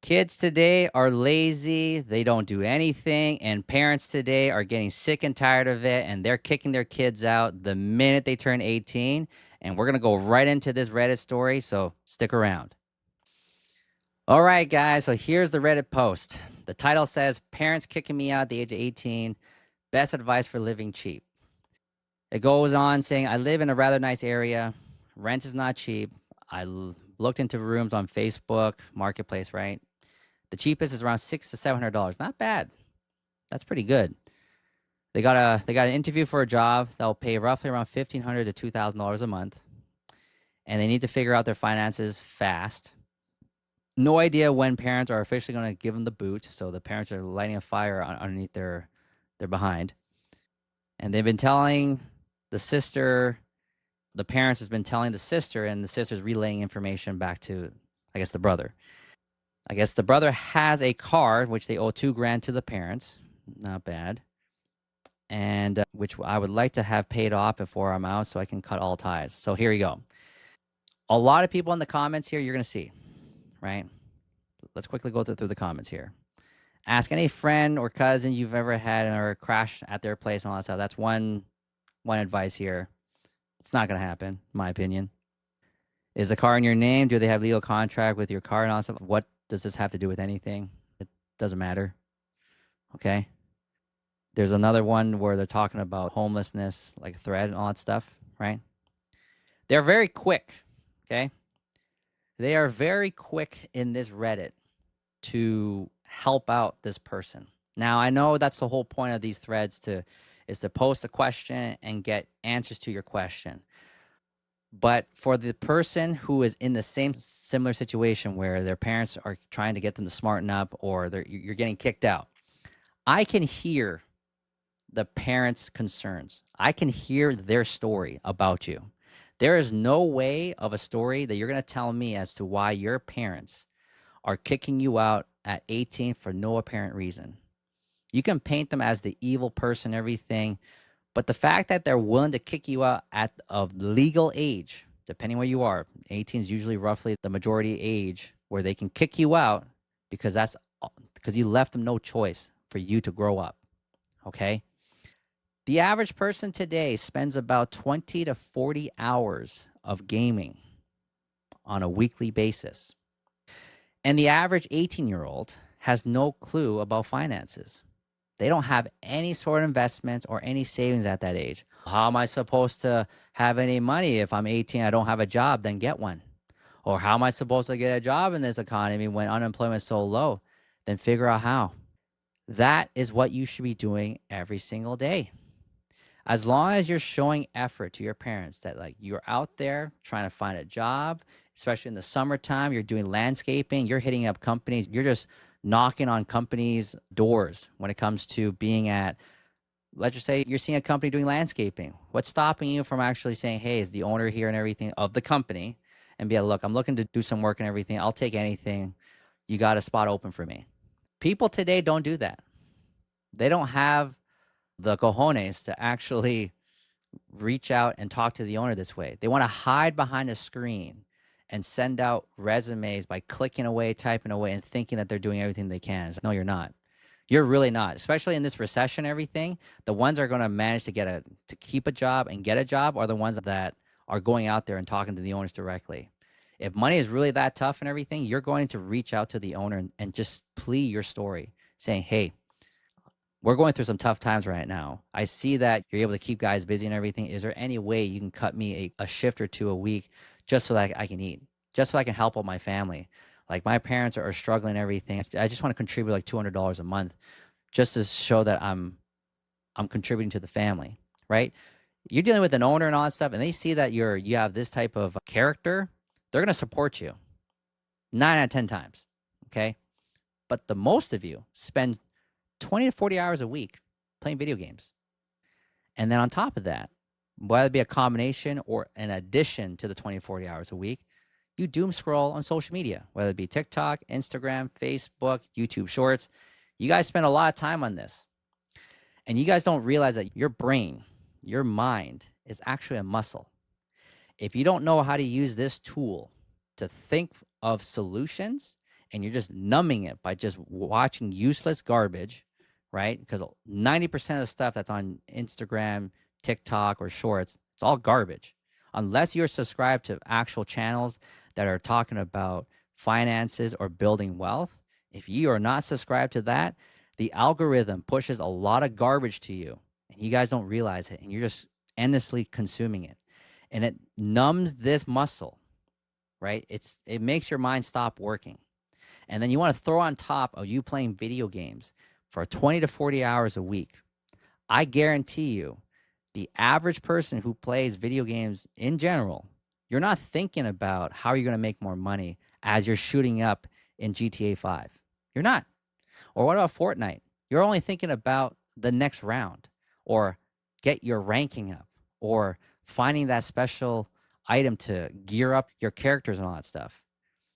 Kids today are lazy, they don't do anything, and parents today are getting sick and tired of it, and they're kicking their kids out the minute they turn 18. And we're going to go right into this Reddit story, so stick around. All right, guys, so here's the Reddit post. The title says, Parents kicking me out at the age of 18, best advice for living cheap. It goes on saying, I live in a rather nice area, rent is not cheap. Looked into rooms on Facebook Marketplace, right? The cheapest is around $600 to $700. Not bad. That's pretty good. They got an interview for a job that'll pay roughly around $1,500 to $2,000 a month, and they need to figure out their finances fast. No idea when parents are officially going to give them the boot, so the parents are lighting a fire underneath their behind. And they've been telling the sister, the parents has been telling the sister, and the sister's relaying information back to, I guess, the brother. I guess the brother has a car which they owe $2,000 to the parents. Not bad. And which I would like to have paid off before I'm out so I can cut all ties. So here you go. A lot of people in the comments here you're going to see, right? Let's quickly go through the comments here. Ask any friend or cousin you've ever had or crashed at their place and all that stuff. That's one advice here. It's not going to happen, in my opinion. Is the car in your name? Do they have legal contract with your car and all that stuff? What does this have to do with anything? It doesn't matter. Okay. There's another one where they're talking about homelessness, like thread and all that stuff, right? They're very quick, okay? They are very quick in this Reddit to help out this person. Now, I know that's the whole point of these threads is to post a question and get answers to your question. But for the person who is in the same similar situation where their parents are trying to get them to smarten up or you're getting kicked out, I can hear the parents' concerns. I can hear their story about you. There is no way of a story that you're going to tell me as to why your parents are kicking you out at 18 for no apparent reason. You can paint them as the evil person, everything, but the fact that they're willing to kick you out at of legal age, depending where you are, 18 is usually roughly the majority age where they can kick you out because you left them no choice for you to grow up. Okay? The average person today spends about 20 to 40 hours of gaming on a weekly basis. And the average 18-year-old has no clue about finances. They don't have any sort of investments or any savings at that age. How am I supposed to have any money if I'm 18, I don't have a job, then get one? Or how am I supposed to get a job in this economy when unemployment is so low? Then figure out how. That is what you should be doing every single day. As long as you're showing effort to your parents that like you're out there trying to find a job, especially in the summertime, you're doing landscaping, you're hitting up companies, you're just knocking on companies' doors when it comes to being at, let's just say you're seeing a company doing landscaping. What's stopping you from actually saying, hey, is the owner here and everything of the company? And be like, look, I'm looking to do some work and everything. I'll take anything. You got a spot open for me. People today don't do that. They don't have the cojones to actually reach out and talk to the owner this way. They want to hide behind a screen and send out resumes by clicking away, typing away, and thinking that they're doing everything they can. No, you're not. You're really not. Especially in this recession and everything, the ones that are going to manage to keep a job and get a job are the ones that are going out there and talking to the owners directly. If money is really that tough and everything, you're going to reach out to the owner and just plea your story, saying, hey, we're going through some tough times right now. I see that you're able to keep guys busy and everything. Is there any way you can cut me a shift or two a week just so that I can eat, just so I can help out my family? Like my parents are struggling and everything. I just want to contribute like $200 a month just to show that I'm contributing to the family, right? You're dealing with an owner and all that stuff, and they see that you have this type of character, they're going to support you 9 out of 10 times, okay? But the most of you spend 20 to 40 hours a week playing video games. And then on top of that, whether it be a combination or an addition to the 20 to 40 hours a week, you doom scroll on social media, whether it be TikTok, Instagram, Facebook, YouTube Shorts. You guys spend a lot of time on this. And you guys don't realize that your brain, your mind is actually a muscle. If you don't know how to use this tool to think of solutions and you're just numbing it by just watching useless garbage, right? Because 90% of the stuff that's on Instagram, TikTok, or Shorts, it's all garbage. Unless you're subscribed to actual channels that are talking about finances or building wealth, if you are not subscribed to that, the algorithm pushes a lot of garbage to you and you guys don't realize it and you're just endlessly consuming it. And it numbs this muscle, right? It makes your mind stop working. And then you want to throw on top of you playing video games for 20 to 40 hours a week. I guarantee you, the average person who plays video games in general, you're not thinking about how you're going to make more money as you're shooting up in GTA 5. You're not. Or what about Fortnite? You're only thinking about the next round or get your ranking up or finding that special item to gear up your characters and all that stuff.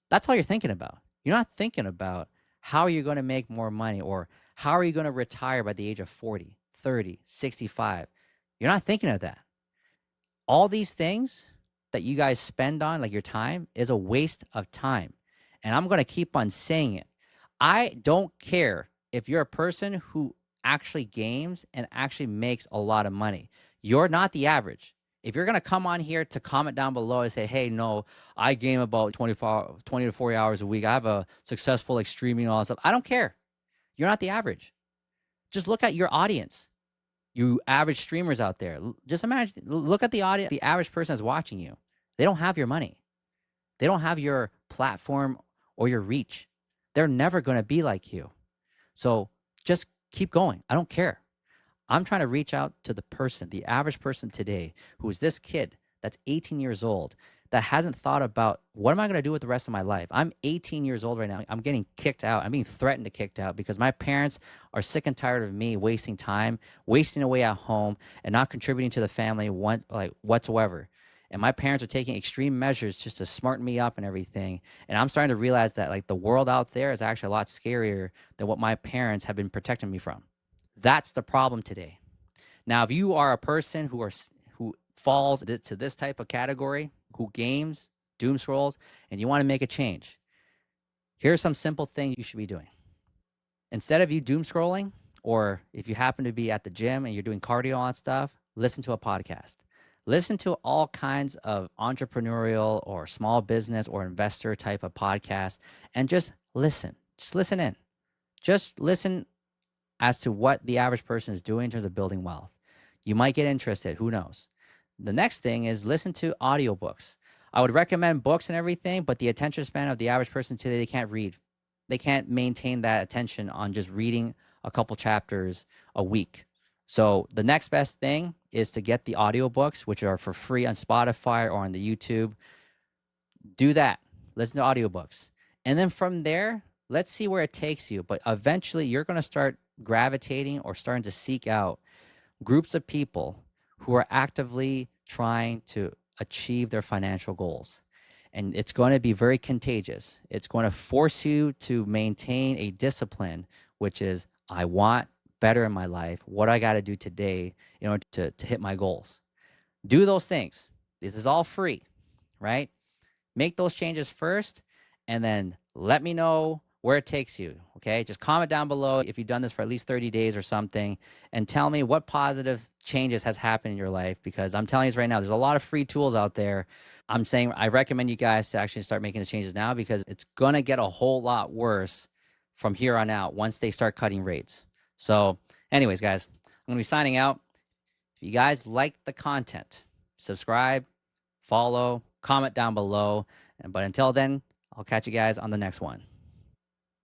That's all you're thinking about. You're not thinking about how you're going to make more money or how are you going to retire by the age of 40, 30, 65. You're not thinking of that. All these things that you guys spend on, like your time, is a waste of time. And I'm going to keep on saying it. I don't care if you're a person who actually games and actually makes a lot of money. You're not the average. If you're going to come on here to comment down below and say, hey, no, I game about 20 to 40 hours a week. I have a successful like streaming and all that stuff. I don't care. You're not the average. Just look at your audience. You average streamers out there. Just imagine, look at the audience, the average person that's watching you. They don't have your money. They don't have your platform or your reach. They're never going to be like you. So just keep going. I don't care. I'm trying to reach out to the person, the average person today, who is this kid that's 18 years old, that hasn't thought about what am I going to do with the rest of my life? I'm 18 years old right now. I'm getting kicked out. I'm being threatened to kicked out because my parents are sick and tired of me wasting time, wasting away at home, and not contributing to the family whatsoever. And my parents are taking extreme measures just to smarten me up and everything. And I'm starting to realize that like the world out there is actually a lot scarier than what my parents have been protecting me from. That's the problem today. Now, if you are a person who falls to this type of category, who games, doom scrolls, and you want to make a change, here's some simple things you should be doing. Instead of you doom scrolling, or if you happen to be at the gym and you're doing cardio and stuff, listen to a podcast. Listen to all kinds of entrepreneurial or small business or investor type of podcasts and just listen. Just listen in. Just listen as to what the average person is doing in terms of building wealth. You might get interested. Who knows? The next thing is listen to audiobooks. I would recommend books and everything, but the attention span of the average person today, they can't read. They can't maintain that attention on just reading a couple chapters a week. So the next best thing is to get the audiobooks, which are for free on Spotify or on the YouTube. Do that. Listen to audiobooks. And then from there, let's see where it takes you. But eventually you're going to start gravitating or starting to seek out groups of people who are actively trying to achieve their financial goals. And it's going to be very contagious. It's going to force you to maintain a discipline, which is, I want better in my life. What I got to do today in order to hit my goals. Do those things. This is all free, right? Make those changes first, and then let me know where it takes you, okay? Just comment down below if you've done this for at least 30 days or something, and tell me what positive changes has happened in your life, because I'm telling you this right now, there's a lot of free tools out there. I'm saying I recommend you guys to actually start making the changes now, because it's going to get a whole lot worse from here on out once they start cutting rates. So anyways, guys, I'm going to be signing out. If you guys like the content, subscribe, follow, comment down below. But until then, I'll catch you guys on the next one.